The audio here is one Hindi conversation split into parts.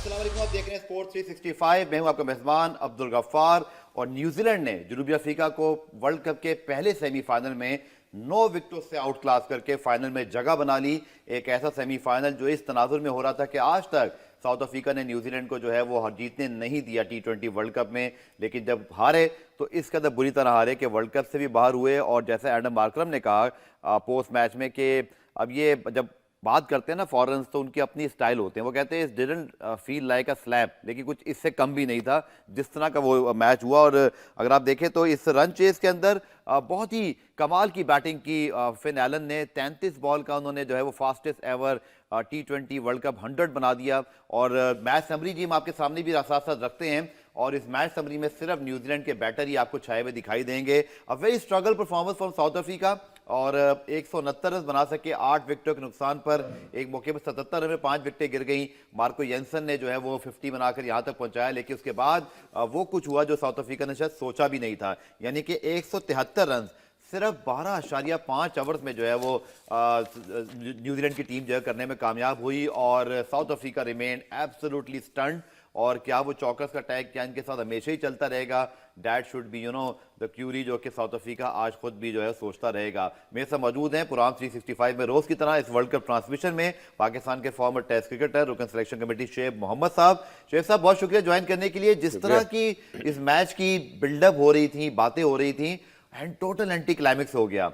अस्सलाम वालेकुम, आप देख रहे हैं स्पोर्ट्स 365। मैं हूं आपका मेजबान अब्दुल गफ्फार। और न्यूजीलैंड ने जनूबी अफ्रीका को वर्ल्ड कप के पहले सेमीफाइनल में 9 विकेटों से आउट क्लास करके फाइनल में जगह बना ली। एक ऐसा सेमीफाइनल जो इस तनाजुर में हो रहा था कि आज तक साउथ अफ्रीका ने न्यूजीलैंड को जो है वो जीतने नहीं दिया T20 वर्ल्ड कप में। लेकिन जब हारे तो इस कदर बुरी तरह हारे कि वर्ल्ड कप से भी बाहर हुए। और जैसे एडम मार्करम ने कहा पोस्ट मैच में कि अब ये जब बात करते हैं ना फॉरेन्स तो उनकी अपनी स्टाइल होते हैं। वो कहते हैं it didn't feel like a slap, लेकिन कुछ इससे कम भी नहीं था जिस तरह का वो मैच हुआ। और अगर आप देखें तो इस रन चेस के अंदर बहुत ही कमाल की बैटिंग की फिन एलन ने। 33 बॉल का उन्होंने जो है वो fastest ever T20 world cup 100 बना दिया। और मैच समरी जी हम आपके सामने भी साथ साथ रखते हैं। और इस मैच समरी में सिर्फ न्यूजीलैंड के बैटर ही आपको छाए हुए दिखाई देंगे। A very struggle performance from south Africa. और 169 रन बना सके 8 विकेटों के नुकसान पर। एक मौके पर 77 रन में 5 विकेटें गिर गई। मार्को येंसन ने जो है वो 50 बनाकर यहां तक पहुंचाया। लेकिन उसके बाद वो कुछ हुआ जो साउथ अफ्रीका ने शायद सोचा भी नहीं था, यानी कि 173 रन सिर्फ 12.5 ओवर्स में जो है वो न्यूजीलैंड की टीम जो है करने में कामयाब हुई। और south Africa remain absolutely stunned. और क्या वो चौकस का टैग क्या इनके साथ हमेशा ही चलता रहेगा? That should be the query जो कि साउथ अफ्रीका आज खुद भी जो है सोचता रहेगा। मेरे साथ मौजूद हैं प्रोग्राम 365 में रोज की तरह इस वर्ल्ड कप ट्रांसमिशन में पाकिस्तान के फॉर्मर टेस्ट क्रिकेटर रुकन सिलेक्शन कमेटी शेब मोहम्मद साहब। शेब साहब बहुत शुक्रिया ज्वाइन करने के लिए। जिस तरह की इस मैच की बिल्डअप हो रही थी, बातें हो रही थी, एंड टोटल एंटी क्लाइमेक्स हो गया।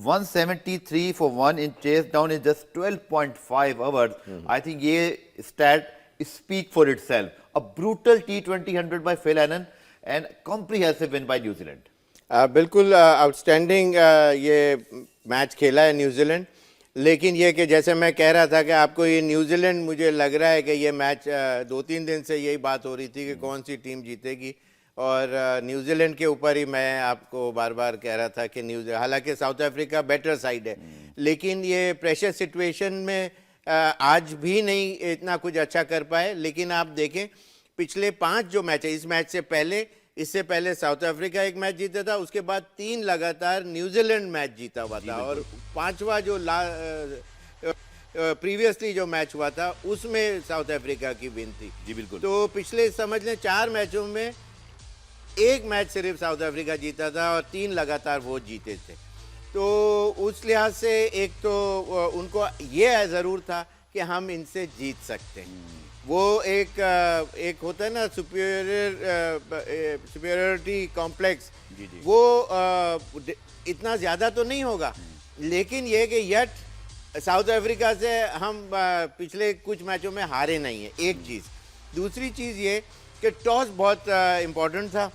173 for 1 in chase down in just 12.5 hours. I think ये stat speak for itself. A brutal T20 100 by Phil Annan and comprehensive win by New Zealand. बिल्कुल आउटस्टैंडिंग ये मैच खेला है न्यूजीलैंड। लेकिन ये कि जैसे मैं कह रहा था कि आपको ये न्यूजीलैंड, मुझे लग रहा है कि ये मैच 2-3 दिन से यही बात हो रही थी कि कौन सी टीम जीतेगी। और न्यूजीलैंड के ऊपर ही मैं आपको बार बार कह रहा था कि हालांकि साउथ अफ्रीका बेटर साइड है, लेकिन ये प्रेशर सिचुएशन में आज भी नहीं इतना कुछ अच्छा कर पाए। लेकिन आप देखें पिछले 5 जो मैच है, इस मैच से पहले, इससे पहले साउथ अफ्रीका एक मैच जीता था, उसके बाद 3 लगातार न्यूजीलैंड मैच जीता हुआ था। और 5वां जो प्रीवियसली जो मैच हुआ था उसमें साउथ अफ्रीका की विन थी। जी बिल्कुल। तो पिछले समझ लें 4 मैचों में एक मैच सिर्फ साउथ अफ्रीका जीता था और 3 लगातार वो जीते थे। तो उस लिहाज से एक तो उनको ये ज़रूर था कि हम इनसे जीत सकते हैं। वो एक होता है ना सुपीरियरिटी कॉम्प्लेक्स, वो इतना ज़्यादा तो नहीं होगा। लेकिन ये कि यट साउथ अफ्रीका से हम पिछले कुछ मैचों में हारे नहीं हैं, एक चीज़। दूसरी चीज़ ये कि टॉस बहुत इम्पोर्टेंट था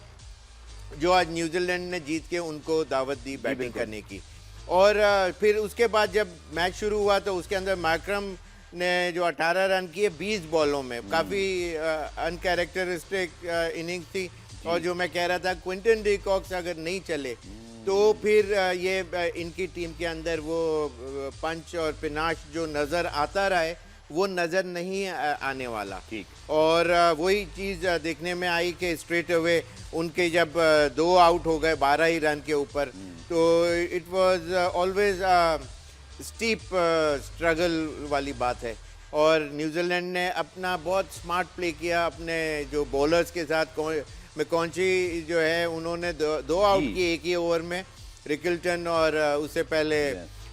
जो आज न्यूजीलैंड ने जीत के उनको दावत दी बैटिंग करने की। और फिर उसके बाद जब मैच शुरू हुआ तो उसके अंदर मार्करम ने जो 18 रन किए 20 बॉलों में, काफ़ी अनकैरेक्टरिस्टिक इनिंग्स थी। और जो मैं कह रहा था क्विंटन डी कॉक्स अगर नहीं चले तो फिर ये इनकी टीम के अंदर वो पंच और पिनाश जो नज़र आता रहा है वो नज़र नहीं आने वाला। ठीक। और वही चीज़ देखने में आई कि स्ट्रेट अवे उनके जब 2 आउट हो गए 12 ही रन के ऊपर, तो it was always steep struggle वाली बात है। और न्यूजीलैंड ने अपना बहुत स्मार्ट प्ले किया अपने जो बॉलर्स के साथ। मैकॉन्ची जो है उन्होंने 2 आउट किए एक ही ओवर में, रिकल्टन और उससे पहले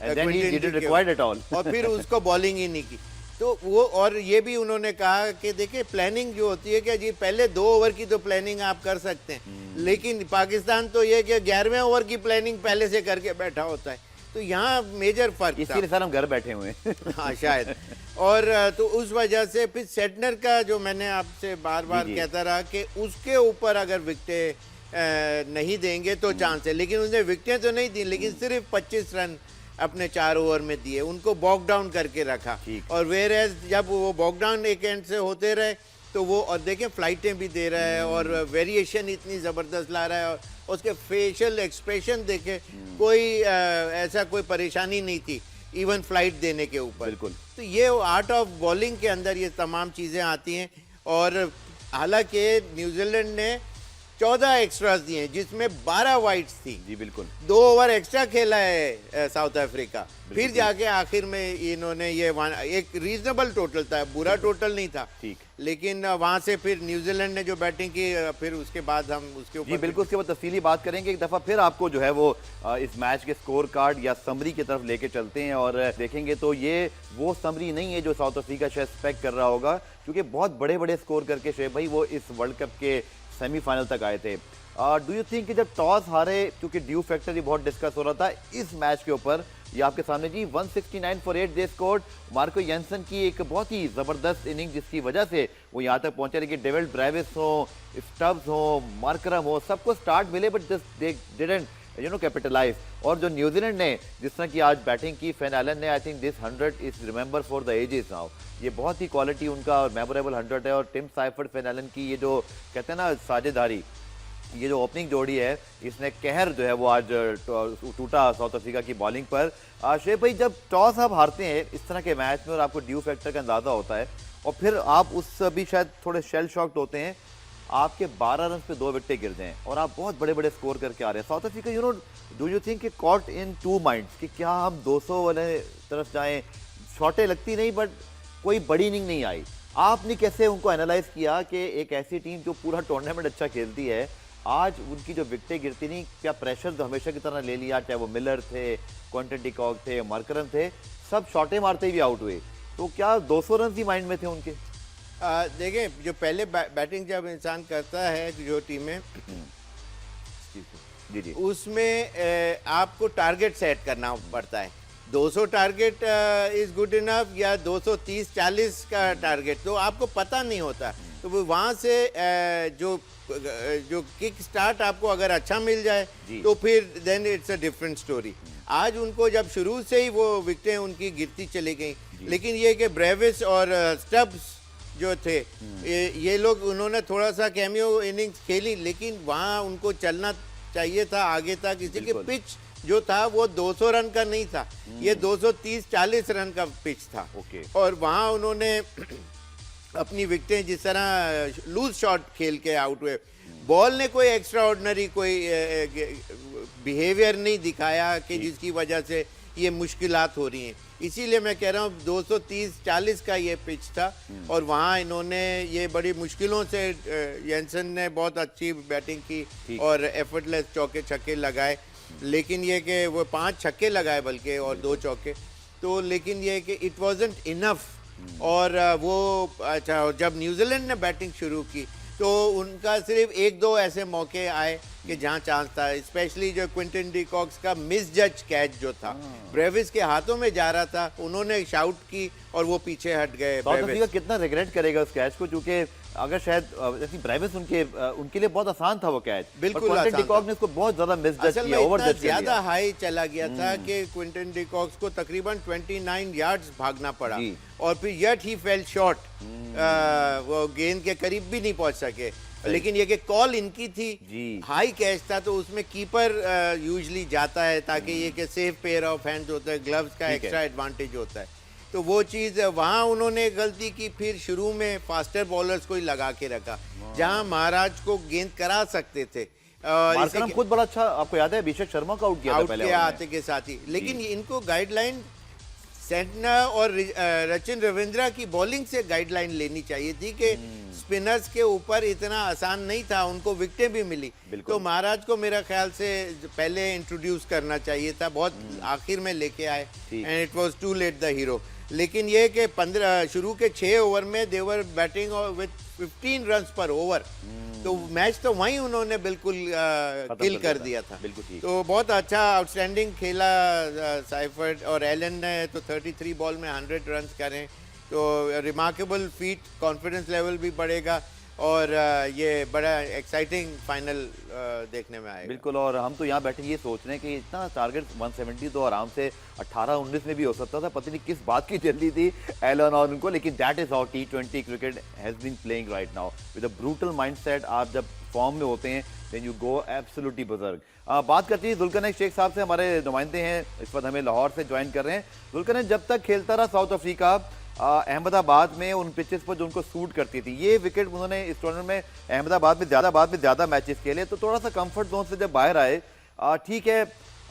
और फिर उसको बॉलिंग ही नहीं की। तो वो, और ये भी उन्होंने कहा कि देखिए प्लानिंग जो होती है कि जी पहले 2 ओवर की तो प्लानिंग आप कर सकते हैं, लेकिन पाकिस्तान तो ये कि 11वें ओवर की प्लानिंग पहले से करके बैठा होता है। तो यहाँ मेजर फर्क था। इसीलिए सर हम घर बैठे हुए हैं। हाँ शायद। और तो उस वजह से फिर सेटनर का जो मैंने आपसे बार बार कहता रहा कि उसके ऊपर अगर विकेटें नहीं देंगे तो चांस है, लेकिन उसने विकेटें तो नहीं दी, लेकिन सिर्फ 25 रन अपने 4 ओवर में दिए, उनको बॉक डाउन करके रखा। और वेर एज जब वो बॉक डाउन एक एंड से होते रहे तो वो, और देखें फ्लाइटें भी दे रहा है और वेरिएशन इतनी ज़बरदस्त ला रहा है, और उसके फेशियल एक्सप्रेशन देखे कोई ऐसा कोई परेशानी नहीं थी इवन फ्लाइट देने के ऊपर। बिल्कुल। तो ये आर्ट ऑफ बॉलिंग के अंदर ये तमाम चीज़ें आती हैं। और हालांकि न्यूजीलैंड ने 14 एक्स्ट्रास दिए जिसमें 12 वाइट्स थी। जी बिल्कुल। 2 ओवर एक्स्ट्रा खेला है साउथ अफ्रीका, फिर जाके आखिर में इन्होंने ये एक रीजनेबल टोटल था, बुरा टोटल नहीं था, ठीक। लेकिन वहां से फिर न्यूजीलैंड ने जो बैटिंग की, फिर उसके बाद हम उसके जी ऊपर बिल्कुल, उसके बाद तफसीली बात करेंगे। एक दफ़ा फिर आपको जो है वो इस मैच के स्कोर कार्ड या समरी की तरफ लेके चलते हैं और देखेंगे तो ये वो समरी नहीं है जो साउथ अफ्रीका शायद एक्सपेक्ट कर रहा होगा, क्योंकि बहुत बड़े बड़े स्कोर करके शेख भाई वो इस वर्ल्ड कप के सेमीफाइनल तक आए थे। डू यू थिंक कि जब टॉस हारे, क्योंकि ड्यू फैक्टर ही बहुत डिस्कस हो रहा था इस मैच के ऊपर, ये आपके सामने जी 169 for 8 they scored. Marco Jansen की एक बहुत ही ज़बरदस्त इनिंग जिसकी वजह से वो यहाँ तक पहुंचे, लेकिन डेविड ब्रेविस हो, स्टब्स हो, मार्करम हो, सबको स्टार्ट मिले but just they didn't capitalize. और जो न्यूजीलैंड ने जिस तरह की आज बैटिंग की, फेन एलन ने, I think this 100 is remember for the ages now. ये बहुत ही क्वालिटी उनका और मेमोरेबल 100 है। और टिम साइफर्ड, फेन एलन की ये जो कहते हैं ना साझेदारी, ये जो ओपनिंग जोड़ी है, इसने कहर जो है वो आज टूटा साउथ अफ्रीका की बॉलिंग पर। शेख भाई, जब टॉस आप हारते हैं इस तरह के मैच में और आपको ड्यू फैक्टर का अंदाजा होता है और फिर आप उस भी शायद थोड़े शेल शॉक्ड होते हैं, आपके 12 रन पे 2 विकेटें गिरते हैं और आप बहुत बड़े बड़े स्कोर करके आ रहे हैं। South Africa do you think caught in two minds कि क्या हम 200 वाले तरफ जाएं? शॉटें लगती नहीं बट कोई बड़ी इनिंग नहीं आई। आपने कैसे उनको एनालाइज किया कि एक ऐसी टीम जो पूरा टूर्नामेंट अच्छा खेलती है, आज उनकी जो विकेटें गिरती नहीं, क्या प्रेशर तो हमेशा की तरह ले लिया? चाहे वो मिलर थे, क्विंटन डिकॉक थे, मार्करम थे, सब शॉटें मारते हुए आउट हुए, तो क्या 200 रन ही माइंड में थे उनके? देखें, जो पहले बैटिंग जब इंसान करता है जो टीमें, जी जी, उसमें आपको टारगेट सेट करना पड़ता है। 200 टारगेट इज गुड इनफ या 230-40 का टारगेट, तो आपको पता नहीं होता। तो वो वहाँ से जो किक स्टार्ट आपको अगर अच्छा मिल जाए तो फिर then it's a different story. आज उनको जब शुरू से ही वो विकेटें उनकी गिरती चली गई, लेकिन ये कि ब्रेविस और स्टब्स जो थे, ये लोग, उन्होंने थोड़ा सा कैमियो इनिंग्स खेली, लेकिन वहाँ उनको चलना चाहिए था आगे तक। इसी के पिच जो था वो 200 रन का नहीं था, ये 230-40 रन का पिच था। और वहाँ उन्होंने अपनी विकेटें जिस तरह लूज शॉट खेल के आउट हुए, बॉल ने कोई एक्स्ट्रा ऑर्डिनरी कोई बिहेवियर नहीं दिखाया कि जिसकी वजह से ये मुश्किलात हो रही हैं। इसीलिए मैं कह रहा हूँ 230-40 का ये पिच था और वहाँ इन्होंने ये बड़ी मुश्किलों से, जेनसन ने बहुत अच्छी बैटिंग की और एफर्टलेस चौके छक्के लगाए, लेकिन ये कि वो 5 छक्के लगाए बल्कि और 2 चौके, तो लेकिन ये कि इट वाजंट इनफ। और वो अच्छा, जब न्यूजीलैंड ने बैटिंग शुरू की तो उनका सिर्फ 1-2 ऐसे मौके आए कि जहां चांस था, स्पेशली जो क्विंटन डिकॉक्स का मिस जज कैच जो था, ब्रेविस के हाथों में जा रहा था, उन्होंने शाउट की और वो पीछे हट गए। साउथ अफ्रीका कितना रिग्रेट करेगा उस कैच को, क्योंकि अगर शायद जैसे ब्रेविस उनके लिए बहुत आसान था वो कैच, बिल्कुल क्विंटन डिकॉक ने उसको बहुत ज्यादा मिस जज किया, ओवर जज किया, ज्यादा हाई चला गया था कि क्विंटन डिकॉक्स को तकरीबन 29 यार्ड्स भागना पड़ा और फिर यट ही फेल शॉर्ट, वो गेंद के करीब भी नहीं पहुंच सके। लेकिन ये कि कॉल इनकी थी, हाई कैच था, तो उसमें कीपर यूजुअली जाता है ताकि ये कि सेफ पेयर ऑफ हैंड्स होता है, ग्लव्स का एक्स्ट्रा एडवांटेज होता है, तो वो चीज़ वहाँ उन्होंने गलती की। फिर शुरू में फास्टर बॉलर्स को ही लगा के रखा जहाँ महाराज को गेंद करा सकते थे। मार्करम खुद बड़ा अच्छा, आपको याद है अभिषेक शर्मा का आउट किया था पहले आते के साथ ही, लेकिन इनको गाइडलाइन सेंटनर और रचिन रविंद्रा की बॉलिंग से गाइडलाइन लेनी चाहिए थी कि स्पिनर्स के ऊपर इतना आसान नहीं था, उनको विकेटें भी मिली, तो महाराज को मेरा ख्याल से पहले इंट्रोड्यूस करना चाहिए था, बहुत आखिर में लेके आए and it was too late the hero. लेकिन ये कि 15 शुरू के 6 ओवर में देवर बैटिंग विद 15 रन्स पर ओवर, तो मैच तो वहीं उन्होंने बिल्कुल किल कर दिया था। तो बहुत अच्छा आउटस्टैंडिंग खेला साइफर्ड और एलन ने, तो 33 बॉल में 100 रन करें, तो रिमार्केबल फीट, कॉन्फिडेंस लेवल भी बढ़ेगा और ये बड़ा एक्साइटिंग फाइनल देखने में आएगा। बिल्कुल, और हम तो यहाँ बैठे ये सोच रहे हैं कि इतना टारगेट 170 तो आराम से 18-19 में भी हो सकता था, पता नहीं किस बात की जल्दी थी एलन और उनको, लेकिन that is how T20 cricket has been playing right now with a brutal mindset. आप जब फॉर्म में होते हैं then you go absolutely berserk. बात करते हैं जुल्करनैन शेख साहब से, हमारे नुमाइंदे हैं, इस वक्त हमें लाहौर से ज्वाइन कर रहे हैं। जुल्करनैन, जब तक खेलता रहा साउथ अफ्रीका, अहमदाबाद में उन पिचेस पर जो उनको सूट करती थी। ये विकेट उन्होंने इस टूर्नामेंट में अहमदाबाद में ज़्यादा मैचेस खेले, तो थोड़ा सा कंफर्ट जोन से जब बाहर आए, ठीक है,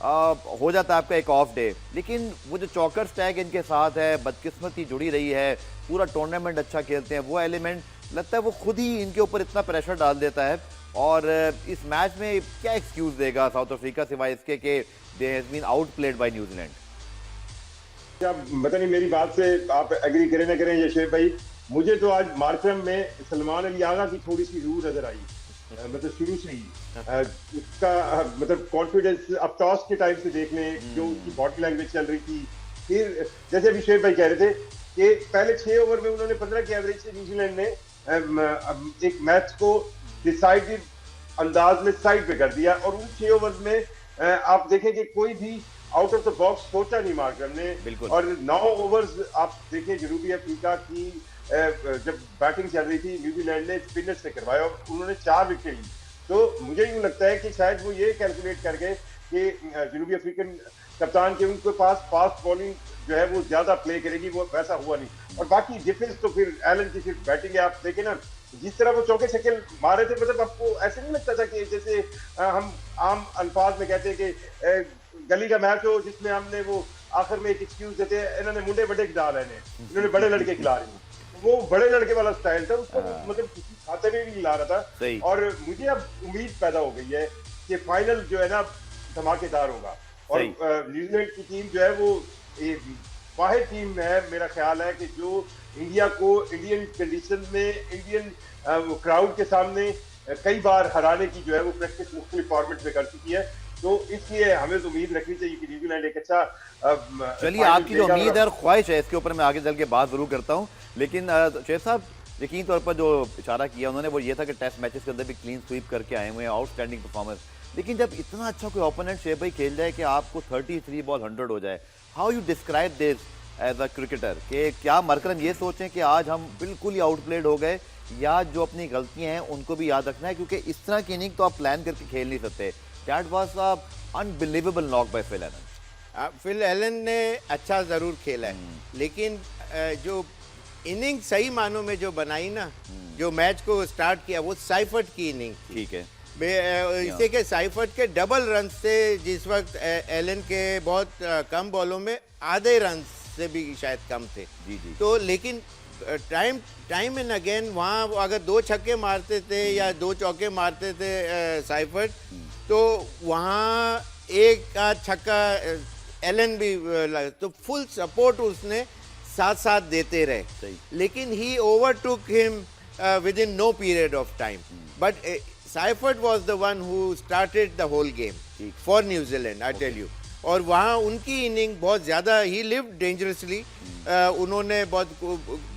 हो जाता है आपका एक ऑफ डे, लेकिन वो जो चौकर्स टैग इनके साथ है, बदकिस्मती जुड़ी रही है, पूरा टूर्नामेंट अच्छा खेलते हैं, वो एलिमेंट लगता है वो खुद ही इनके ऊपर इतना प्रेशर डाल देता है। और इस मैच में क्या एक्सक्यूज देगा साउथ अफ्रीका सिवाय इसके कि they has been outplayed by New Zealand? क्या पता नहीं मेरी बात से आप एग्री करें ना करें यशेफ भाई, मुझे तो आज मार्करम में सलमान अली आगा की थोड़ी सी रूह नजर आई, मतलब शुरू से ही उसका मतलब कॉन्फिडेंस अब टॉस के टाइम से देख लें जो उसकी बॉडी लैंग्वेज चल रही थी। फिर जैसे अभी शेख भाई कह रहे थे कि पहले 6 ओवर में उन्होंने 15 के एवरेज से न्यूजीलैंड ने एक मैच को डिसाइडिव अंदाज में साइड पे कर दिया, और उन 6 ओवर में आप देखें कि कोई भी आउट ऑफ द बॉक्स सोचा नहीं मार्करम ने। और 9 ओवर्स आप देखें जनूबी अफ्रीका की जब बैटिंग चल रही थी, न्यूजीलैंड ने स्पिनर्स से करवाया और उन्होंने 4 विकेट ली। तो मुझे यूं लगता है कि शायद वो ये कैलकुलेट कर गए कि जनूबी अफ्रीकन कप्तान के उनके पास फास्ट बॉलिंग जो है वो ज्यादा प्ले करेगी, वो वैसा हुआ नहीं। और बाकी डिफेंस तो फिर एलन की सिर्फ बैटिंग है, आप देखें ना जिस तरह वो चौके छक्के मारे थे, मतलब आपको ऐसे नहीं लगता था कि जैसे हम आम अल्फाज में कहते हैं कि गली का मैच हो जिसमें हमने वो आखिर में एक एक्सक्यूज देते हैं, इन्होंने मुंडे बड़े खिला रहे हैं, इन्होंने बड़े लड़के खिला रहे हैं, वो बड़े लड़के वाला स्टाइल था उसको, मतलब किसी खाते में भी नहीं ला रहा था। और मुझे अब उम्मीद पैदा हो गई है कि फाइनल जो है ना धमाकेदार होगा, और न्यूजीलैंड की टीम जो है वो वाहिद टीम है मेरा ख्याल है कि जो इंडिया को इंडियन कंडीशन में इंडियन क्राउड के सामने कई बार हराने की जो है वो प्रैक्टिस मुख्तलिफ फॉर्मेट में कर चुकी है। तो इसलिए हमें तो उम्मीद रखनी चाहिए कि न्यूजीलैंड एक अच्छा चलिए आपकी जो उम्मीद है और ख्वाहिश है इसके ऊपर मैं आगे चल के बात जरूर करता हूँ, लेकिन शेख साहब यकीन तौर पर जो इशारा किया उन्होंने वो ये था कि टेस्ट मैचेस के अंदर भी क्लीन स्वीप करके आए हुए हैं, आउटस्टैंडिंग परफॉर्मेंस। लेकिन जब इतना अच्छा कोई ओपोनेंट शेख भाई खेल जाए कि आपको 33 बॉल 100 हो जाए, how you describe this as a cricketer? कि क्या मार्करम ये सोचें कि आज हम बिल्कुल ही आउटप्लेड हो गए, या जो अपनी गलतियां हैं उनको भी याद रखना है, क्योंकि इस तरह की इनिंग तो आप प्लान करके खेल नहीं सकते। That was a unbelievable knock by Phil Allen. Phil Allen ने अच्छा ज़रूर खेला है, लेकिन जो इनिंग सही मानों में जो बनाई ना, जो मैच को स्टार्ट किया वो साइफर्ट की इनिंग थी। ठीक है, इसे के साइफर्ट के डबल रन से जिस वक्त एलन के बहुत कम बॉलों में आधे रन से भी शायद कम थे। जी। तो लेकिन टाइम एंड अगेन वहाँ अगर 2 छक्के मारते थे या 2 चौके मारते थे साइफर्ट, तो वहाँ एक का छक्का एलन भी तो फुल सपोर्ट उसने साथ साथ देते रहे, लेकिन he overtook him within no period of time. But Seifert was the one who started the whole game for New Zealand, I tell you. और वहाँ उनकी इनिंग बहुत ज्यादा ही लिव्ड डेंजरसली, उन्होंने बहुत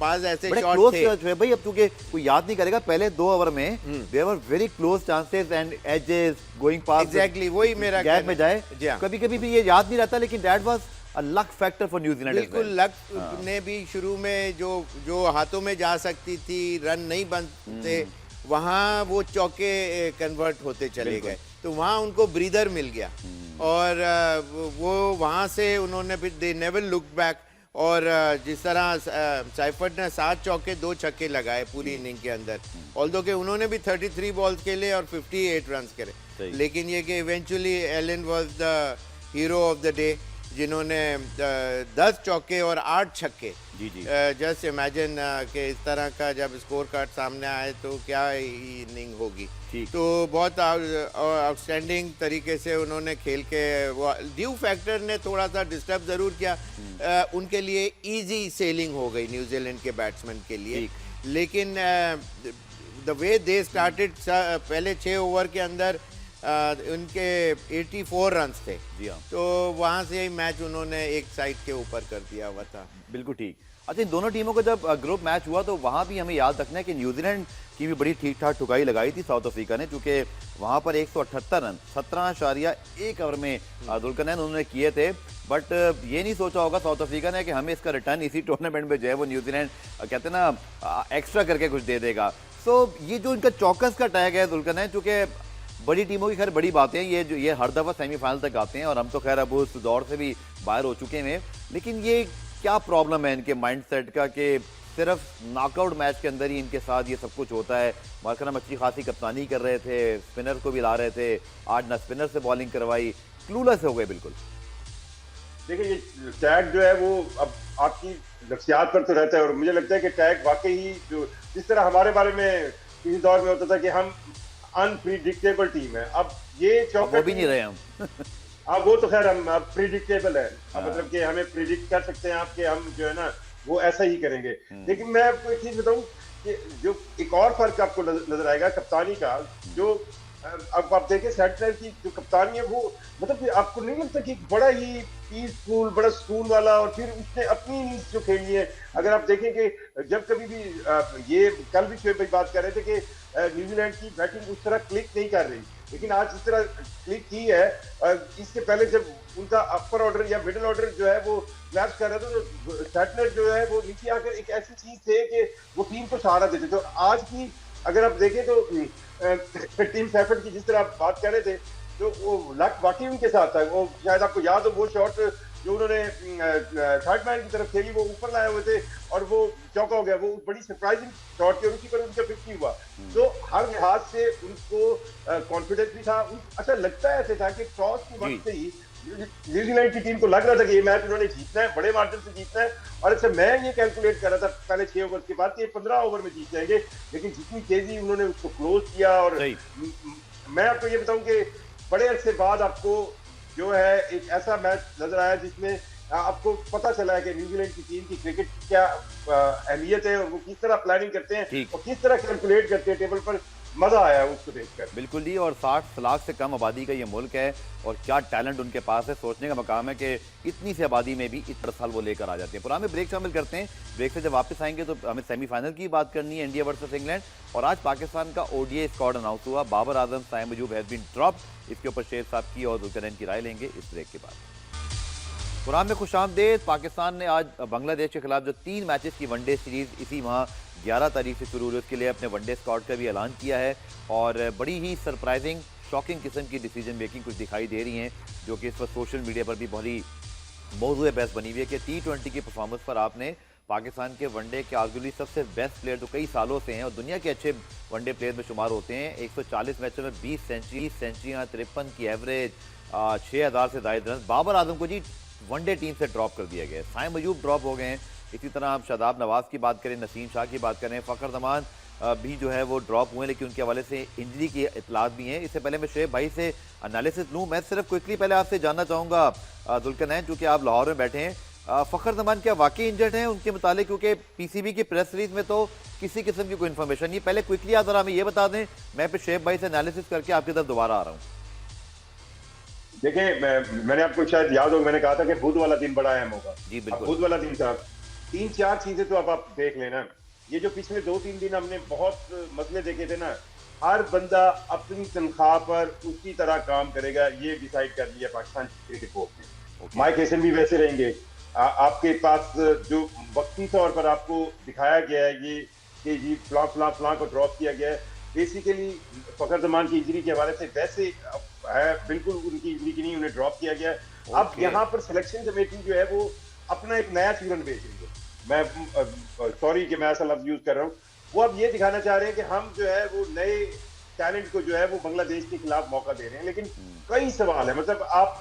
बाज ऐसे शॉट थे भाई, अब क्योंकि कोई याद नहीं करेगा पहले 2 ओवर में there were very close chances and edges going past, exactly वही मेरा गैप में जाए, कभी-कभी भी ये याद नहीं रहता, लेकिन that was a luck factor for New Zealand. बिल्कुल लक ने भी शुरू में जो हाथों में जा सकती थी, रन नहीं बनते, वहाँ वो चौके कन्वर्ट होते चले गए, तो वहाँ उनको ब्रीदर मिल गया, और वो वहाँ से उन्होंने फिर दे नेवर लुक बैक। और जिस तरह साइफर्ट ने 7 चौके 2 छक्के लगाए पूरी इनिंग के अंदर, ऑल्दो के उन्होंने भी 33 बॉल्स खेले और 58 रन करे, लेकिन ये कि eventually Allen was the hero of the day, जिन्होंने 10 चौके और 8 छक्के। जस्ट इमेजिन कि इस तरह का जब स्कोर कार्ड सामने आए तो क्या इनिंग होगी। तो बहुत आउटस्टैंडिंग तरीके से उन्होंने खेल के, वो ड्यू फैक्टर ने थोड़ा सा डिस्टर्ब ज़रूर किया, उनके लिए इजी सेलिंग हो गई न्यूजीलैंड के बैट्समैन के लिए, लेकिन द वे दे स्टार्टेड, पहले 6 ओवर के अंदर उनके 84 रन्स थे, तो वहाँ से ही मैच उन्होंने एक साइड के ऊपर कर दिया हुआ था। बिल्कुल ठीक। अच्छा, इन दोनों टीमों का जब ग्रुप मैच हुआ तो वहाँ भी हमें याद रखना है कि न्यूजीलैंड की भी बड़ी ठीक ठाक ठुकाई लगाई थी साउथ अफ्रीका ने, क्योंकि वहाँ पर 178 रन 17.1 ओवर में दुलकरनैन उन्होंने किए थे। बट ये नहीं सोचा होगा साउथ अफ्रीका ने कि हमें इसका रिटर्न इसी टूर्नामेंट में जो है वो न्यूजीलैंड कहते हैं ना एक्स्ट्रा करके कुछ दे देगा। सो ये जो इनका चौकस का टैग है दुलकरनैन, चूँकि बड़ी टीमों की खैर बड़ी बातें हैं, ये हर दफ़ा सेमीफाइनल तक आते हैं और हम तो खैर अब उस दौर से भी बाहर हो चुके हैं, लेकिन ये क्या प्रॉब्लम है इनके माइंडसेट का कि सिर्फ नॉकआउट मैच के अंदर ही इनके साथ ये सब कुछ होता है। मार्करम अच्छी खासी कप्तानी कर रहे थे, स्पिनर को भी ला रहे थे, आज ना स्पिनर से बॉलिंग करवाई, क्लूलेस हो गए बिल्कुल। देखिए ये टैग जो है वो अब आपकी नफ्सियात पर तो रहता है, और मुझे लगता है कि टैग वाकई ही जो जिस तरह हमारे बारे में किसी दौर में होता था कि हम अनप्रिडिक्टेबल टीम है, अब ये अब चौकट वो भी नहीं रहे हम। अब वो तो खैर हम अब प्रिडिक्टेबल है, अब मतलब कि हमें प्रिडिक्ट कर सकते हैं आप कि हम जो है ना वो ऐसा ही करेंगे। लेकिन मैं आपको एक चीज बताऊं कि जो एक और फर्क आपको नजर आएगा कप्तानी का, जो अब आप देखें सेंटनर की जो कप्तानी है वो मतलब कि आपको नहीं लगता कि बड़ा ही पीसफुल, बड़ा सुकून वाला, और फिर उसने अपनी इनिंग्स जो खेली है, अगर आप देखें कि जब कभी भी ये कल भी शोएब भाई बात कर रहे थे कि न्यूजीलैंड की बैटिंग उस तरह क्लिक नहीं कर रही, लेकिन आज इस तरह क्लिक की है। इससे पहले जब उनका अपर ऑर्डर या मिडिल ऑर्डर जो है वो क्लैश कर रहा था तो सेंटनर जो है वो नीचे आकर एक ऐसी चीज थे कि वो टीम को सहारा देते। तो आज की अगर आप देखें तो टीम सैफर्ड की जिस तरह आप बात कर रहे थे, तो वो लक वाकई उनके साथ था। वो शायद आपको याद हो वो शॉट जो उन्होंने थर्ड मैन की तरफ खेली, वो ऊपर लाए हुए थे और वो चौका हो गया, वो बड़ी सरप्राइजिंग शॉट थी और उसी पर उनका 50 हुआ। तो हर लिहाज से उनको कॉन्फिडेंस भी था। अच्छा लगता है ऐसे था कि टॉस के वक्त से ही न्यूजीलैंड की टीम को लग रहा था कि ये मैच उन्होंने जीतना है, बड़े मार्जिन से जीतना है। और अच्छा मैं ये कैलकुलेट कर रहा था पहले 6 ओवर के बाद कि 15 ओवर में जीत जाएंगे, लेकिन जितनी तेजी उन्होंने उसको क्लोज किया। और मैं आपको ये बताऊं कि बड़े अरसे बाद आपको जो है एक ऐसा मैच नजर आया जिसमें आपको पता चला है कि न्यूजीलैंड की टीम की क्रिकेट की क्या अहमियत है और वो किस तरह प्लानिंग करते हैं और किस तरह कैलकुलेट करते हैं टेबल पर। मजा आया उसको देखकर। बिल्कुल जी, और 60 लाख से कम आबादी का ये मुल्क है और क्या टैलेंट उनके पास है। सोचने का मकाम है कि इतनी सी आबादी में भी इतना साल वो लेकर आ जाते हैं। पुराने ब्रेक शामिल करते हैं, ब्रेक से जब वापस आएंगे तो हमें सेमीफाइनल की बात करनी है, इंडिया वर्सेस इंग्लैंड। और आज पाकिस्तान का ओडीआई स्क्वाड अनाउंस हुआ, Babar Azam, Saim मयूब has been dropped. इसके ऊपर शेख साहब की और जुल्करनैन की राय लेंगे इस ब्रेक के बाद। कुरान में खुशामदेद। पाकिस्तान ने आज बांग्लादेश के खिलाफ जो 3 मैचेस की वनडे सीरीज इसी माह 11 तारीख से शुरू हुई, उसके लिए अपने वनडे स्क्वाड का भी ऐलान किया है। और बड़ी ही सरप्राइजिंग, शॉकिंग किस्म की डिसीजन मेकिंग कुछ दिखाई दे रही हैं, जो कि इस वक्त सोशल मीडिया पर भी बहुत ही मौजूद बहस बनी हुई है कि T20 की परफॉर्मेंस पर आपने पाकिस्तान के वनडे के आर्गुली सबसे बेस्ट प्लेयर जो कई सालों से हैं और दुनिया के अच्छे वनडे प्लेयर में शुमार होते हैं, 140 मैचों में 20 सेंचुरियाँ, 53 की एवरेज, 6000 से ज़ायद रन। बाबर आजम को जी वनडे टीम से ड्रॉप कर दिया गया है, साइम मयूब ड्रॉप हो गए हैं। इसी तरह हम शादाब नवाज की बात करें, नसीम शाह की बात करें, फ़खर जमान भी जो है वो ड्रॉप हुए, लेकिन उनके हवाले से इंजरी की इतलात भी हैं। इससे पहले मैं शोएब भाई से एनालिसिस लूँ, मैं सिर्फ क्विकली पहले आपसे जानना चाहूँगा जुल्करनैन, चूँकि आप लाहौर में बैठे हैं, फ़खर जमान क्या वाकई इंजर्ड हैं उनके मुतालिक? क्योंकि पीसीबी की प्रेस रिलीज में तो किसी किस्म की कोई इन्फॉर्मेशन नहीं। पहले क्विकली आप जरा हमें ये बता दें, मैं फिर शोएब भाई से एनालिसिस करके आपकी तरफ दोबारा आ रहा हूँ। देखिए मैंने आपको शायद याद हो, मैंने कहा था कि बुध वाला दिन बड़ा अहम होगा। जी बिल्कुल, बुध वाला दिन था। 3-4 चीजें तो अब आप देख लेना, ये जो पिछले 2-3 दिन हमने बहुत मसले देखे थे ना, हर बंदा अपनी तनख्वाह पर उसी तरह काम करेगा, ये डिसाइड कर लिया पाकिस्तान क्रिकेट बोर्ड ने। माइक हेसन भी वैसे रहेंगे। आपके पास जो वक्ती तौर पर आपको दिखाया गया है ये कि जी फलां को ड्रॉप किया गया है, बेसिकली फ़खर जमान की इंजरी के हवाले से वैसे है, बिल्कुल उनकी इंजरी की नहीं, उन्हें ड्रॉप किया गया। अब यहाँ पर सिलेक्शन कमेटी जो है वो अपना एक नया चूरन बेच रही है। मैं सॉरी कि मैं ऐसा लफ्ज यूज कर रहा हूँ, वो अब ये दिखाना चाह रहे हैं कि हम जो है वो नए टैलेंट को जो है वो बांग्लादेश के खिलाफ मौका दे रहे हैं। लेकिन कई सवाल है, मतलब आप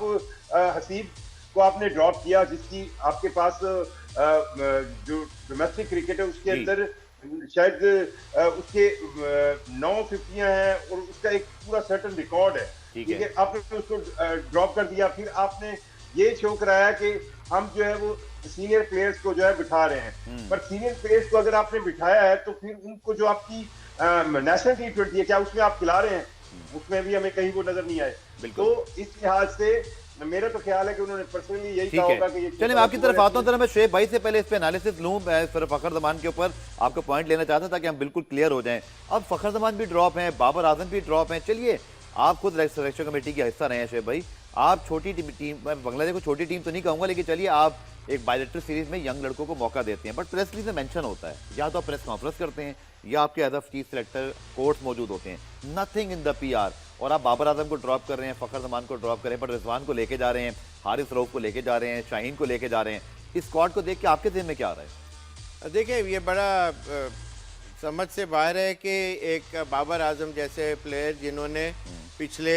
हसीब को आपने ड्रॉप किया, जिसकी आपके पास जो डोमेस्टिक क्रिकेट है उसके अंदर शायद उसके 9 50 हैं और उसका एक पूरा सर्टन रिकॉर्ड है, ठीक है। आपने उसको ड्रॉप कर दिया, फिर आपने ये शो कराया कि हम जो है वो सीनियर प्लेयर्स को जो है बिठा रहे हैं, पर सीनियर प्लेयर्स को अगर आपने बिठाया है तो फिर उनको जो आपकी नेशनल T20 है क्या उसमें आप खिला रहे हैं, उसमें भी हमें कहीं वो नजर नहीं आए। तो इस लिहाज से मेरा तो ख्याल है कि उन्होंने पर्सनली यही कहा होगा कि ये। चलिए मैं आपकी तरफ आता हूं, मैं शोएब भाई से पहले इस पे एनालिसिस लूं। मैं फिर फ़खर जमान के ऊपर आपको पॉइंट लेना चाहता था कि हम बिल्कुल क्लियर हो जाएं। अब फ़खर जमान भी ड्रॉप हैं, बाबर आजम भी ड्रॉप हैं। चलिए आप खुद सिलेक्शन कमेटी का हिस्सा रहे हैं शोएब भाई, आप छोटी टीम, मैं बांग्लादेश को छोटी टीम तो नहीं कहूँगा, लेकिन चलिए आप एक बायलेटरल सीरीज में यंग लड़कों को मौका देते हैं, बट प्रेस रिलीज में मेंशन होता है, या तो आप प्रेस कॉन्फ्रेंस करते हैं या आपके as a chief selector court मौजूद होते हैं, नथिंग इन द PR। और आप बाबर आजम को ड्रॉप कर रहे हैं, फ़खर जमान को ड्रॉप कर रहे हैं, पर रिजवान को लेके जा रहे हैं, हारिस रऊफ को लेके जा रहे हैं, शाहीन को लेके जा रहे हैं। इस स्क्वाड को देख के आपके ज़हन में क्या आ रहा है? देखिए ये बड़ा समझ से बाहर है कि एक बाबर आजम जैसे प्लेयर जिन्होंने पिछले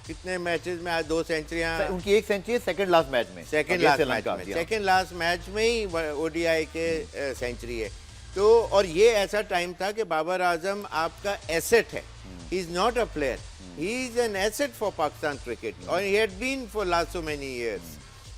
कितने मैचेस में आज 2 सेंचुरियां, उनकी एक सेंचुरी सेकंड लास्ट मैच में, सेकंड लास्ट मैच में ही ओडीआई के सेंचुरी है। तो और ये ऐसा टाइम था कि बाबर आजम आपका एसेट है, he is not a player, he is an asset for Pakistan cricket और he had been for last so many years.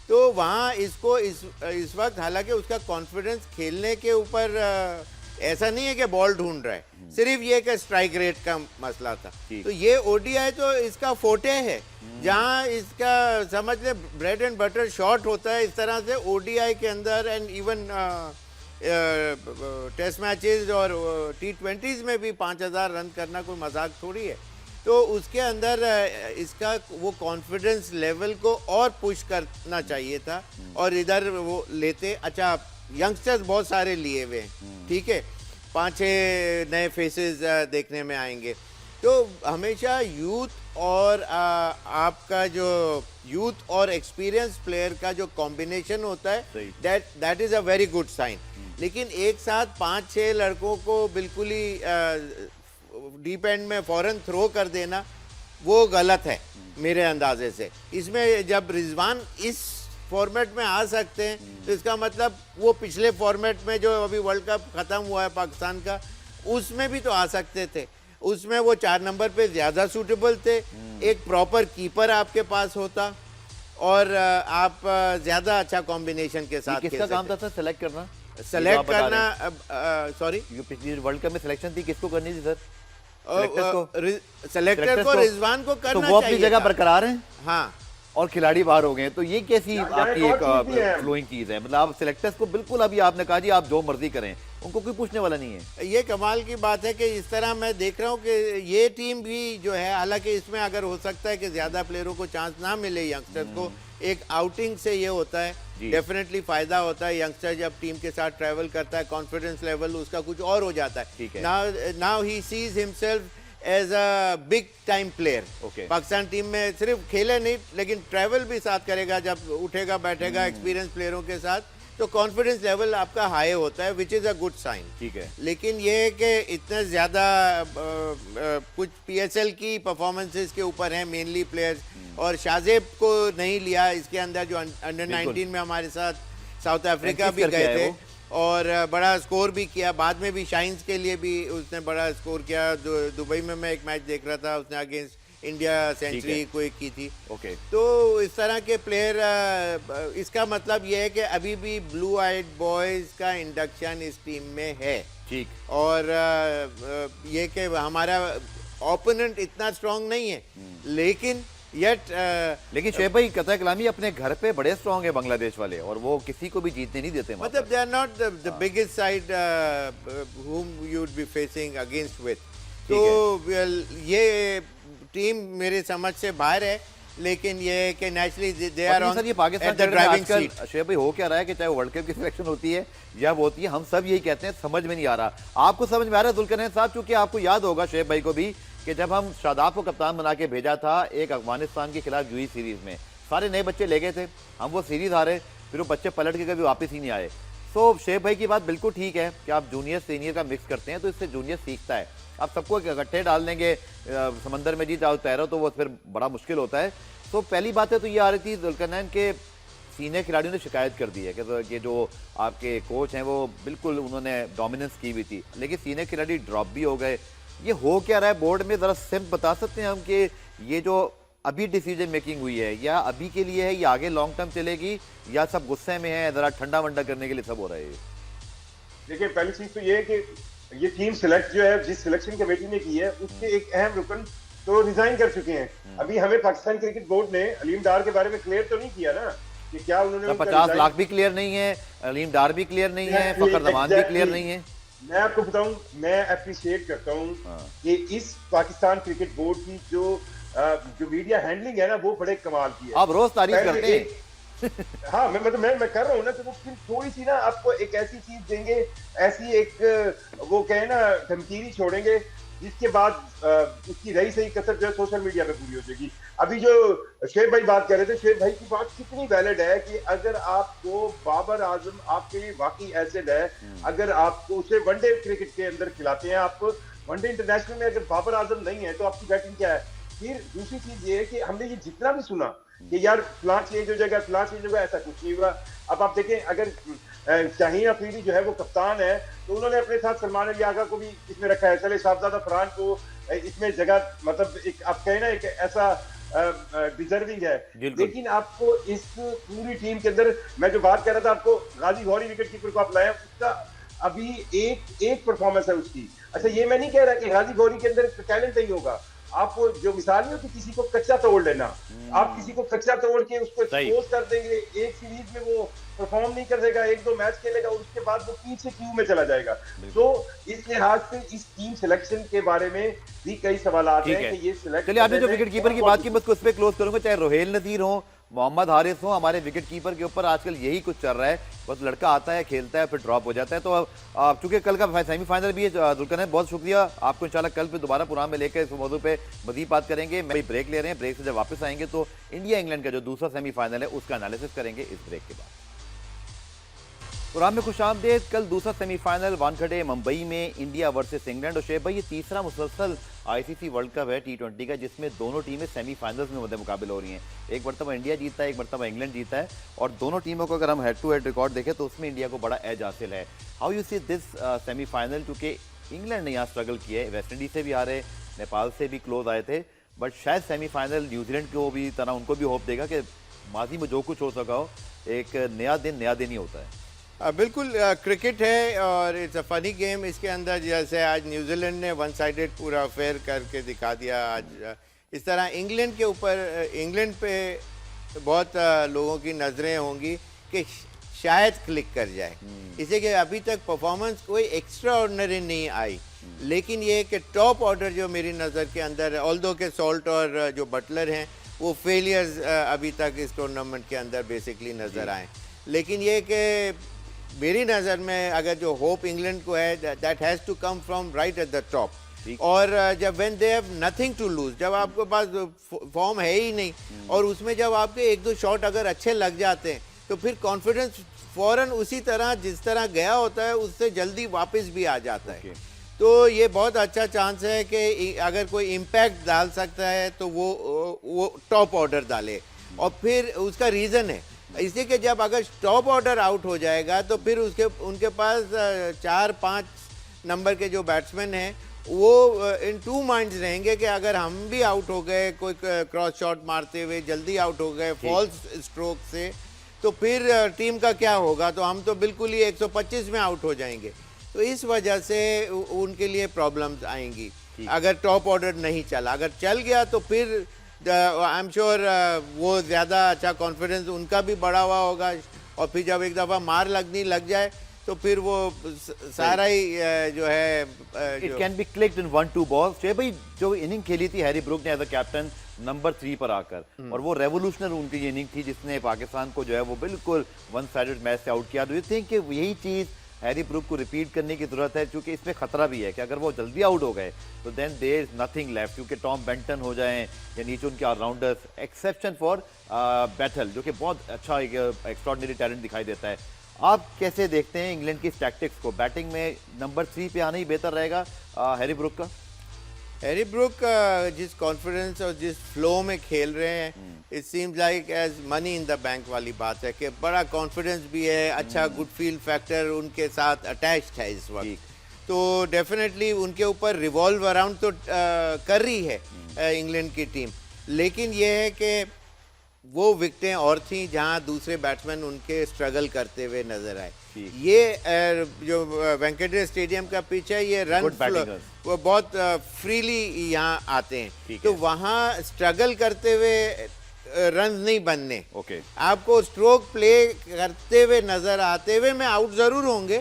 तो वहाँ इसको इस वक्त हालांकि उसका कॉन्फिडेंस खेलने के ऊपर ऐसा नहीं है कि बॉल ढूंढ रहा है, सिर्फ ये कि स्ट्राइक रेट का मसला था। तो ये ओडीआई तो इसका फोटे है, जहाँ इसका समझ ले ब्रेड एंड बटर शॉट होता है, इस तरह से ओडीआई के अंदर एंड इवन टेस्ट मैचेस और T20s में भी 5000 रन करना कोई मजाक थोड़ी है। तो उसके अंदर इसका वो कॉन्फिडेंस लेवल को और पुश करना चाहिए था और इधर वो लेते। अच्छा यंगस्टर्स बहुत सारे लिए हुए हैं, ठीक है, 5-6 नए फेसेस देखने में आएंगे। तो हमेशा यूथ और आपका जो यूथ और एक्सपीरियंस प्लेयर का जो कॉम्बिनेशन होता है that is a very good sign. लेकिन एक साथ 5-6 लड़कों को बिल्कुल ही डीप एंड में फौरन थ्रो कर देना वो गलत है मेरे अंदाजे से। इसमें जब रिजवान इस फॉर्मेट में आ सकते हैं तो इसका मतलब वो पिछले फॉर्मेट में जो अभी वर्ल्ड कप ख़त्म हुआ है पाकिस्तान का, उसमें भी तो आ सकते थे। उसमें वो 4 नंबर पे ज़्यादा सूटेबल थे, एक प्रॉपर कीपर आपके पास होता और आप ज़्यादा अच्छा कॉम्बिनेशन के साथ। किसका काम था सर सेलेक्ट करना? सॉरी, पिछली वर्ल्ड कप में सिलेक्शन थी, किसको करनी थी सर? सेलेक्टर को रिजवान को करना चाहिए। वो अपनी जगह बरकरार हैं, हाँ, और खिलाड़ी बाहर हो गए, तो ये कैसी आपकी एक फ्लोइंग चीज है? मतलब आप सिलेक्टर्स को बिल्कुल अभी आपने कहा जी आप जो मर्जी करें, उनको कोई पूछने वाला नहीं है। ये कमाल की बात है कि इस तरह मैं देख रहा हूँ कि ये टीम भी जो है, हालांकि इसमें अगर हो सकता है कि ज्यादा प्लेयरों को चांस ना मिले यंगस्टर्स को, एक आउटिंग से ये होता है डेफिनेटली फायदा होता है। यंगस्टर जब टीम के साथ ट्रैवल करता है कॉन्फिडेंस लेवल उसका कुछ और हो जाता है। Now he sees himself as a big time player. Pakistan team में सिर्फ खेले नहीं लेकिन ट्रैवल भी साथ करेगा, जब उठेगा बैठेगा एक्सपीरियंस प्लेयरों के साथ, तो कॉन्फिडेंस लेवल आपका हाई होता है, which is a good sign. ठीक है, लेकिन ये है कि इतने ज़्यादा कुछ PSL की परफॉर्मेंसेस के ऊपर हैं मेनली प्लेयर्स, और शाजेब को नहीं लिया इसके अंदर जो अंडर 19 में हमारे साथ साउथ अफ्रीका भी गए थे और बड़ा स्कोर भी किया, बाद में भी शाइन्स के लिए भी उसने बड़ा स्कोर किया। दुबई में मैं एक मैच देख रहा था, उसने अगेंस्ट इंडिया सेंचुरी कोई की थी। तो इस तरह के प्लेयर, इसका मतलब ये है कि अभी भी ब्लू आइड बॉयज का इंडक्शन इस टीम में है। ठीक, और ये कि हमारा ओपोनेंट इतना स्ट्रांग नहीं है, लेकिन लेकिन शोएब भाई कतई कलामी अपने घर पे बड़े स्ट्रांग है बांग्लादेश वाले, और वो किसी को भी जीतने नहीं देते। मतलब they are not the biggest side whom you would be facing against with। तो ये टीम मेरे समझ से बाहर है, लेकिन ये कि नेचुरली दे आर ऑन ये Pakistan the driving seat. Shoaib भाई हो क्या रहा है कि चाहे वर्ल्ड कप की सिलेक्शन होती है या वो होती है, हम सब यही कहते हैं, समझ में नहीं आ रहा। आपको समझ में आ रहा है जुल्करनैन साहब? क्योंकि आपको याद होगा शोएब भाई को भी कि जब हम शादाब को कप्तान बना के भेजा था एक अफगानिस्तान के खिलाफ यूई सीरीज में, सारे नए बच्चे ले गए थे, हम वो सीरीज हारे, फिर वो बच्चे पलट के कभी वापस ही नहीं आए। तो शोएब भाई की बात बिल्कुल ठीक है कि आप जूनियर सीनियर का मिक्स करते हैं तो इससे जूनियर सीखता है। आप सबको इकट्ठे डाल देंगे समंदर में जी जाओ तैरो तो वो फिर बड़ा मुश्किल होता है। तो पहली बात है तो ये आ रही थी जुल्करनैन के सीनियर खिलाड़ियों ने शिकायत कर दी है कि जो आपके कोच हैं वो बिल्कुल उन्होंने डोमिनेंस की हुई थी, लेकिन सीनियर खिलाड़ी ड्रॉप भी हो गए। ये हो क्या रहा है बोर्ड में? ज़रा सिंप बता सकते हैं हम कि ये जो अभी डिसीजन मेकिंग हुई है या अभी के लिए है या आगे लॉन्ग टर्म चलेगी, या सब गुस्से में है, ज़रा ठंडा वंडा करने के लिए सब हो रहा है? देखिए पहली चीज तो ये है कि ये टीम सिलेक्ट जो है जिस सिलेक्शन कमेटी ने की है उसके एक अहम रुकन तो रिजाइन कर चुके हैं। अभी हमें पाकिस्तान क्रिकेट बोर्ड ने अलीम डार के बारे में क्लियर तो नहीं किया ना कि क्या उन्होंने 50 लाख भी क्लियर नहीं है, अलीम डार भी क्लियर नहीं है, फखर जमान भी क्लियर नहीं है। मैं आपको बताऊं, मैं अप्रिशिएट करता हूं कि इस पाकिस्तान क्रिकेट बोर्ड की जो मीडिया हैंडलिंग है ना वो बड़े कमाल की है। आप रोज तारीफ करते हैं। हाँ मैं कर रहा हूँ ना, तो वो फिर थोड़ी सी ना आपको एक ऐसी चीज देंगे, ऐसी एक वो कहे ना धमकीरी छोड़ेंगे जिसके बाद उसकी रही सही कसर जो है सोशल मीडिया पे पूरी हो जाएगी। अभी जो शेख भाई बात कर रहे थे, शेख भाई की बात कितनी वैलिड है कि अगर आपको बाबर आजम आपके लिए वाकई एसेट है, अगर आपको उसे वनडे क्रिकेट के अंदर खिलाते हैं, आप वनडे इंटरनेशनल में अगर बाबर आजम नहीं है तो आपकी बैटिंग क्या है। फिर दूसरी चीज ये है कि हमने ये जितना भी सुना कि यार प्लान चेंज हो जाएगा, प्लान चेंज होगा, ऐसा कुछ नहीं हुआ। अब आप देखें, अगर शाहीन अफरीदी जो है वो कप्तान है, तो उन्होंने अपने साथ सलमान अली आगा को भी इसमें रखा है। चले साहबजादा फरहान को इसमें जगह, मतलब एक आप कहें ना, एक ऐसा डिजर्विंग है। लेकिन आपको इस पूरी टीम के अंदर, मैं जो बात कर रहा था, आपको गाजी गौरी विकेट कीपर को आप लाए, उसका अभी एक परफॉर्मेंस है उसकी। अच्छा, ये मैं नहीं कह रहा कि गाजी गौरी के अंदर टैलेंट नहीं होगा। आप जो मिसाल नहीं होती किसी को कच्चा तोड़ लेना, आप किसी को कच्चा तोड़ के उसको एक्सपोज कर देंगे, एक सीरीज में वो परफॉर्म नहीं कर देगा, एक दो मैच खेलेगा और उसके बाद वो पीछे क्यू में चला जाएगा। तो इस लिहाज से इस टीम सिलेक्शन के बारे में भी कई सवाल आते हैं कि ये सिलेक्ट। चलिए, आपने जो विकेट कीपर की बात की, मैं उसको उस पर क्लोज करूंगा। चाहे रोहेल नजीर हो, मोहम्मद हारिस हो, हमारे विकेट कीपर के ऊपर आजकल यही कुछ चल रहा है। बस लड़का आता है, खेलता है, फिर ड्रॉप हो जाता है। तो चूंकि कल का सेमीफाइनल भी है, दुलकरनैन बहुत शुक्रिया आपको। इंशाल्लाह कल पे दोबारा प्रोग्राम में लेकर इस मौजूद पे मजीद बात करेंगे। मैं ब्रेक ले रहे हैं, ब्रेक से जब वापस आएंगे तो इंडिया इंग्लैंड का जो दूसरा सेमीफाइनल है उसका एनालिसिस करेंगे इस ब्रेक के बाद। प्रोग्राम में खुशामदीद। कल दूसरा सेमीफाइनल वानखेड़े मुंबई में इंडिया वर्सेस इंग्लैंड। और शेख भाई, ये तीसरा मुसलसल आईसीसी वर्ल्ड कप है T20 का जिसमें दोनों टीमें सेमीफाइनल्स में मुकाबले हो रही हैं। एक मरतबा इंडिया जीता है, एक मरतबा इंग्लैंड जीता है। और दोनों टीमों को अगर हम हेड टू हेड रिकॉर्ड देखें तो उसमें इंडिया को बड़ा एज हासिल है। How you see this semifinal? क्योंकि इंग्लैंड ने यहाँ स्ट्रगल किया है, वेस्ट इंडीज से भी हारे, नेपाल से भी क्लोज आए थे, बट शायद सेमीफाइनल न्यूजीलैंड को भी तरह उनको भी होप देगा कि माजी में जो कुछ हो सका हो, एक नया दिन ही होता है। बिल्कुल, क्रिकेट है और इट्स अ फनी गेम। इसके अंदर जैसे आज न्यूजीलैंड ने वन साइडेड पूरा अफेयर करके दिखा दिया, आज इस तरह इंग्लैंड के ऊपर, इंग्लैंड पे बहुत लोगों की नज़रें होंगी कि शायद क्लिक कर जाए। इसे कि अभी तक परफॉर्मेंस कोई एक्स्ट्रा ऑर्डिनरी नहीं आई, लेकिन ये कि टॉप ऑर्डर जो मेरी नज़र के अंदर है, ऑल्दो के सॉल्ट और जो बटलर हैं वो फेलियर्स अभी तक इस टूर्नामेंट के अंदर बेसिकली नज़र आए। लेकिन ये कि मेरी नज़र में अगर जो होप इंग्लैंड को है, that has to come from right at the top. और जब when they have nothing to lose, जब आपके पास फॉर्म है ही नहीं और उसमें जब आपके एक दो शॉट अगर अच्छे लग जाते हैं तो फिर कॉन्फिडेंस फौरन उसी तरह जिस तरह गया होता है उससे जल्दी वापस भी आ जाता है। तो ये बहुत अच्छा चांस है कि अगर कोई इम्पैक्ट डाल सकता है तो वो टॉप ऑर्डर डाले। और फिर उसका रीज़न है इसलिए कि जब अगर टॉप ऑर्डर आउट हो जाएगा तो फिर उनके पास 4-5 नंबर के जो बैट्समैन हैं वो इन टू माइंड्स रहेंगे कि अगर हम भी आउट हो गए, कोई क्रॉस शॉट मारते हुए जल्दी आउट हो गए फॉल्स स्ट्रोक से, तो फिर टीम का क्या होगा। तो हम तो बिल्कुल ही 125 में आउट हो जाएंगे। तो इस वजह से उनके लिए प्रॉब्लम्स आएंगी अगर टॉप ऑर्डर नहीं चला। अगर चल गया तो फिर आई एम श्योर वो ज़्यादा अच्छा कॉन्फिडेंस उनका भी बढ़ा हुआ होगा। और फिर जब एक दफ़ा मार लग जाए तो फिर वो सारा ही जो है it can be clicked in 1-2 balls. भाई, जो इनिंग खेली थी हैरी ब्रूक ने एज अ कैप्टन नंबर 3 पर आकर, और वो रेवोल्यूशनरी उनकी ये इनिंग थी जिसने पाकिस्तान को जो है वो बिल्कुल वन साइडेड मैच से आउट किया। डू यू थिंक कि यही चीज़ हैरी ब्रूक को रिपीट करने की जरूरत है? क्योंकि इसमें खतरा भी है कि अगर वो जल्दी आउट हो गए तो then there is nothing left, क्योंकि टॉम बेंटन हो जाएं या नीचे उनके ऑलराउंडर्स, एक्सेप्शन फॉर बैटल जो कि बहुत अच्छा एक एक्स्ट्राऑर्डिनरी टैलेंट दिखाई देता है। आप कैसे देखते हैं इंग्लैंड की टैक्टिक्स को? बैटिंग में नंबर 3 पे आना ही बेहतर रहेगा हैरी ब्रूक का? हैरी ब्रूक जिस कॉन्फिडेंस और जिस फ्लो में खेल रहे हैं, it seems like as money in the bank वाली बात है कि बड़ा कॉन्फिडेंस भी है, अच्छा गुड फील फैक्टर उनके साथ अटैच्ड है इस वक्त। तो डेफिनेटली उनके ऊपर रिवॉल्व अराउंड तो कर रही है इंग्लैंड की टीम, लेकिन ये है कि वो विकेटें और थी जहां दूसरे बैट्समैन उनके स्ट्रगल करते हुए नजर आए। ये जो वेंकटेश स्टेडियम का पिच है, ये रन वो बहुत फ्रीली यहाँ आते हैं, तो वहाँ स्ट्रगल करते हुए रन नहीं बनने। आपको स्ट्रोक प्ले करते हुए नजर आते हुए में आउट जरूर होंगे,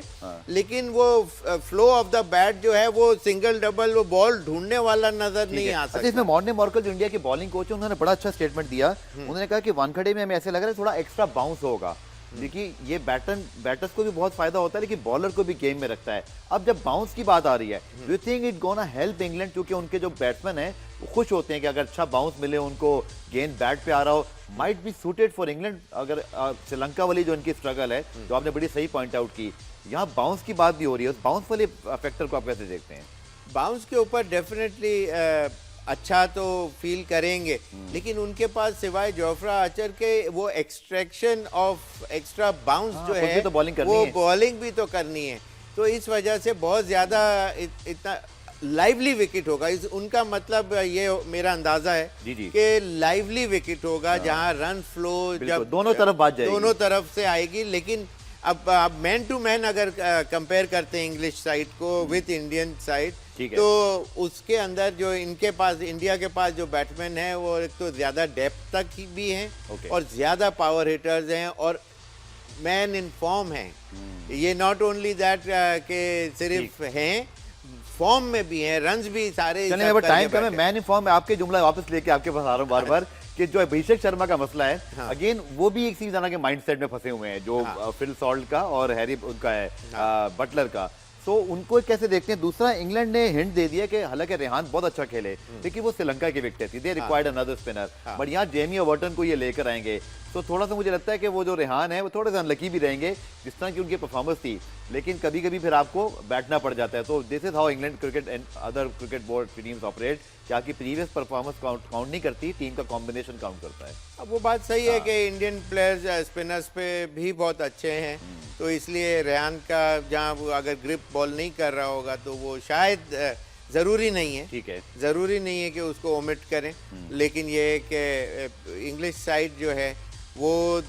लेकिन वो फ्लो ऑफ द बैट जो है वो सिंगल डबल वो बॉल ढूंढने वाला नजर नहीं आ सकता। इसमें मॉर्ने मॉर्कल जो इंडिया के बॉलिंग कोच है, उन्होंने बड़ा अच्छा स्टेटमेंट दिया। उन्होंने कहा कि वानखेड़े में हमें ऐसे लग रहा है थोड़ा एक्स्ट्रा बाउंस होगा, देखिए ये बैटर्स को भी बहुत फायदा होता है, लेकिन बॉलर को भी गेम में रखता है। अब जब बाउंस की बात आ रही है, do you think it gonna help England, क्योंकि उनके जो बैट्समैन हैं वो खुश होते हैं कि अगर अच्छा बाउंस मिले उनको, गेंद बैट पे आ रहा हो, might be suited for England. अगर श्रीलंका वाली जो उनकी स्ट्रगल है, जो आपने बड़ी सही पॉइंट आउट की, यहाँ बाउंस की बात भी हो रही है, उस बाउंस वाले फैक्टर को आप कैसे देखते हैं? बाउंस के ऊपर डेफिनेटली अच्छा तो फील करेंगे, लेकिन उनके पास सिवाय जोफ्रा आर्चर के वो एक्सट्रैक्शन ऑफ एक्स्ट्रा बाउंस जो खुद भी है तो bowling करनी वो है। बॉलिंग भी तो करनी है, तो इस वजह से बहुत ज़्यादा इतना लाइवली विकेट होगा। उनका मतलब ये मेरा अंदाजा है जी, जी। कि लाइवली विकेट होगा, जहां रन फ्लो जब दोनों तरफ बात जाएगी, दोनों तरफ से आएगी। लेकिन अब मैन टू मैन अगर कंपेयर करते हैं इंग्लिश साइड को विथ इंडियन साइड, ठीक है। तो उसके अंदर जो इनके पास, इंडिया के पास जो बैट्समैन है वो एक तो ज्यादा डेप्थ तक ही भी हैं Okay. और ज्यादा पावर हिटर्स हैं और मैन इन फॉर्म हैं। ये नॉट ओनली दैट के सिर्फ हैं, फॉर्म में भी हैं, रन्स भी सारे चलिए सब अब टाइम करके कम है, बैठे। मैन इन फॉर्म में आपके जुमला वापस लेके आपके पास आ रहा हूँ बार बार कि जो अभिषेक शर्मा का मसला है, हाँ। अगेन वो भी एक सीजन के माइंडसेट में फंसे हुए हैं, जो हाँ। फिल सॉल्ट का और हैरी उनका है, बटलर का। सो उनको कैसे देखते हैं? दूसरा, इंग्लैंड ने हिंट दे दिया कि हालांकि रेहान बहुत अच्छा खेले, लेकिन वो श्रीलंका की विकेट थी, they required another spinner, but यहाँ जेमी ओवर्टन को ये लेकर आएंगे, तो थोड़ा सा मुझे लगता है कि वो जो रेहान है वो थोड़े से अनलकी भी रहेंगे, जिस तरह की उनकी परफॉर्मेंस थी, लेकिन कभी कभी फिर आपको बैठना पड़ जाता है। तो this is how England cricket and other cricket board teams operate, क्या कि प्रीवियस परफॉर्मेंस काउंट नहीं करती, टीम का कॉम्बिनेशन काउंट करता है। अब वो बात सही है कि इंडियन प्लेयर्स स्पिनर्स पे भी बहुत अच्छे हैं, तो इसलिए रेहान का जहाँ वो अगर ग्रिप बॉल नहीं कर रहा होगा तो वो शायद ज़रूरी नहीं है, ठीक है, ज़रूरी नहीं है कि उसको ओमिट करें। लेकिन ये है कि इंग्लिश साइड जो है वो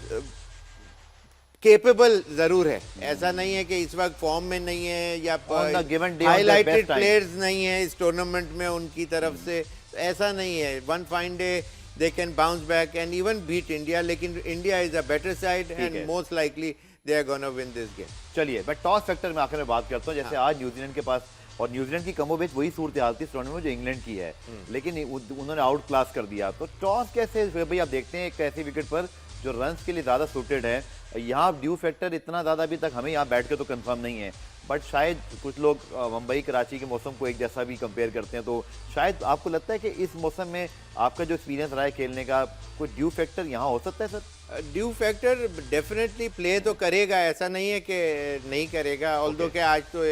केपेबल जरूर है, ऐसा नहीं है कि इस वक्त फॉर्म में नहीं है या On the given day, on the highlighted best time. Players नहीं है इस टूर्नामेंट में उनकी तरफ से, ऐसा नहीं है। One fine day they can bounce back and even beat India, लेकिन India is a better side है। And most likely they are gonna win this game. चलिए मैं टॉस फैक्टर में आखिर में बात करता हूँ। जैसे आज न्यूजीलैंड के पास, और न्यूजीलैंड की कमोबेश वही सूरत हाल थी इस टूर्नामेंट में जो इंग्लैंड की है, लेकिन उन्होंने आउट क्लास कर दिया। तो टॉस कैसे भाई आप देखते हैं एक ऐसी विकेट पर जो रन्स के लिए ज़्यादा सूटेड है, यहाँ ड्यू फैक्टर इतना ज़्यादा अभी तक हमें यहाँ बैठ के तो कंफर्म नहीं है, बट शायद कुछ लोग मुंबई कराची के मौसम को एक जैसा भी कंपेयर करते हैं, तो शायद आपको लगता है कि इस मौसम में आपका जो एक्सपीरियंस रहा है खेलने का, कोई ड्यू फैक्टर यहाँ हो सकता है sir? Due factor definitely play तो करेगा, ऐसा नहीं है कि नहीं करेगा। ऑल्दो के आज तो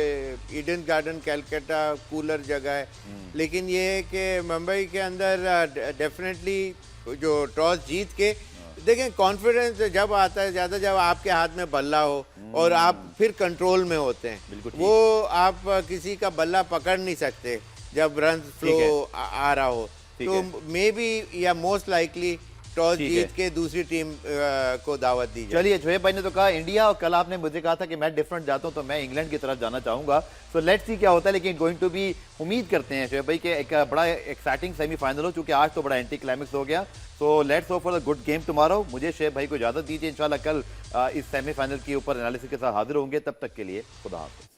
ईडन गार्डन कैलकाटा कूलर जगह है, लेकिन ये है कि मुंबई के अंदर डेफिनेटली जो टॉस जीत के देखें, कॉन्फिडेंस जब आता है ज़्यादा, जब आपके हाथ में बल्ला हो और आप फिर कंट्रोल में होते हैं, बिल्कुल ठीक। वो आप किसी का बल्ला पकड़ नहीं सकते जब रन फ्लो आ रहा हो। ठीक तो है। मे बी या मोस्ट लाइकली टॉस ठीक जीत है। के दूसरी टीम को दावत दी जाए। चलिए, शोएब भाई ने तो कहा इंडिया, और कल आपने मुझे कहा था कि मैं डिफरेंट जाता हूं, तो मैं इंग्लैंड की तरफ जाना चाहूंगा। सो लेट्स सी क्या होता है, लेकिन गोइंग टू बी, उम्मीद करते हैं शोएब भाई के एक बड़ा एक्साइटिंग सेमीफाइनल हो, चूंकि आज तो बड़ा एंटी क्लाइमेक्स हो गया। So let's hope for the good game tomorrow. मुझे शोएब भाई को इजाजत दीजिए, इंशाल्लाह कल इस सेमीफाइनल के ऊपर एनालिसिस के साथ हाजिर होंगे। तब तक के लिए खुदा हाफिज।